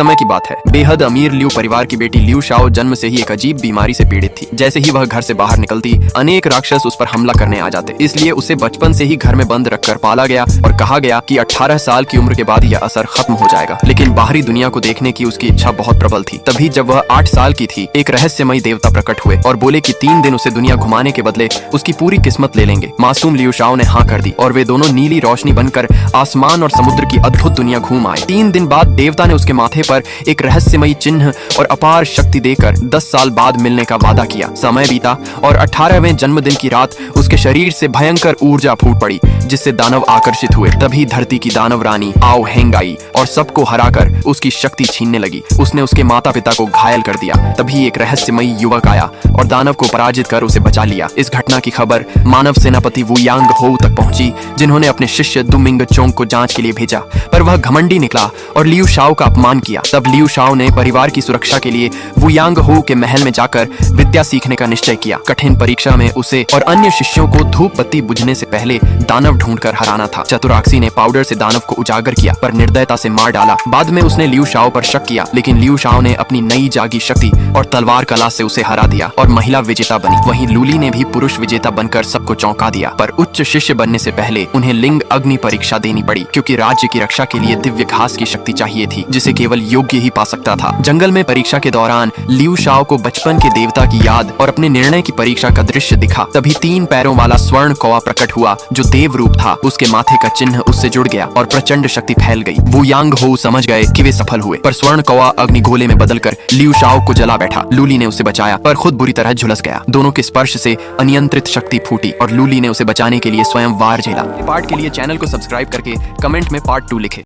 समय की बात है। बेहद अमीर लियू परिवार की बेटी लियू शाओ जन्म से ही एक अजीब बीमारी से पीड़ित थी। जैसे ही वह घर से बाहर निकलती, अनेक राक्षस उस पर हमला करने आ जाते। इसलिए उसे बचपन से ही घर में बंद रखकर पाला गया और कहा गया कि 18 साल की उम्र के बाद यह असर खत्म हो जाएगा। लेकिन बाहरी दुनिया को देखने की उसकी इच्छा बहुत प्रबल थी। तभी जब वह 8 साल की थी, एक रहस्यमयी देवता प्रकट हुए और बोले कि 3 दिन उसे दुनिया घुमाने के बदले उसकी पूरी किस्मत ले लेंगे। मासूम लियू शाओ ने हाँ कर दी और वे दोनों नीली रोशनी बनकर आसमान और समुद्र की अद्भुत दुनिया घूम आए। 3 दिन बाद देवता ने उसके माथे पर एक रहस्यमयी चिन्ह और अपार शक्ति देकर 10 साल बाद मिलने का वादा किया। समय बीता और 18वें जन्मदिन की रात उसके शरीर से भयंकर ऊर्जा फूट पड़ी, जिससे दानव आकर्षित हुए। तभी धरती की दानव रानी आओ हेंग आई और सबको हराकर उसकी शक्ति छीनने लगी। उसने उसके माता पिता को घायल कर दिया। तभी एक रहस्यमयी युवक आया और दानव को पराजित कर उसे बचा लिया। इस घटना की खबर मानव सेनापति वू यांग हो तक पहुंची, जिन्होंने अपने शिष्य दुमिंग चोंग को जांच के लिए भेजा, पर वह घमंडी निकला और लियू शाओ का अपमान किया। तब लियू शाओ ने परिवार की सुरक्षा के लिए वू यांग हो के महल में जाकर विद्या सीखने का निश्चय किया। कठिन परीक्षा में उसे और अन्य शिष्यों को धूप बत्ती बुझने से पहले दानव ढूंढकर हराना था। चतुराक्षी ने पाउडर से दानव को उजागर किया पर निर्दयता से मार डाला। बाद में उसने लियू शाओ पर शक किया, लेकिन लियू शाओ ने अपनी नई जागी शक्ति और तलवार कला से उसे हरा दिया और महिला विजेता बनी। वहीं लूली ने भी पुरुष विजेता बनकर सबको चौंका दिया। पर उच्च शिष्य बनने से पहले उन्हें लिंग अग्नि परीक्षा देनी पड़ी, क्योंकि राज्य की रक्षा के लिए दिव्य घास की शक्ति चाहिए थी, जिसे केवल योग्य ही पा सकता था। जंगल में परीक्षा के दौरान लियू शाओ को बचपन के देवता की याद और अपने निर्णय की परीक्षा का दृश्य दिखा। तभी 3 पैरों वाला स्वर्ण कौवा प्रकट हुआ, जो देव रूप था। उसके माथे का चिन्ह उससे जुड़ गया और प्रचंड शक्ति फैल गई। वू यांग हो समझ गए कि वे सफल हुए, पर स्वर्ण कौवा अग्निगोले में बदलकर लियू शाओ को जला बैठा। लूली ने उसे बचाया, पर खुद बुरी तरह झुलस गया। दोनों के स्पर्श से अनियंत्रित शक्ति फूटी और लूली ने उसे बचाने के लिए स्वयं वार झेला। पार्ट के लिए चैनल को सब्सक्राइब करके कमेंट में पार्ट 2 लिखे।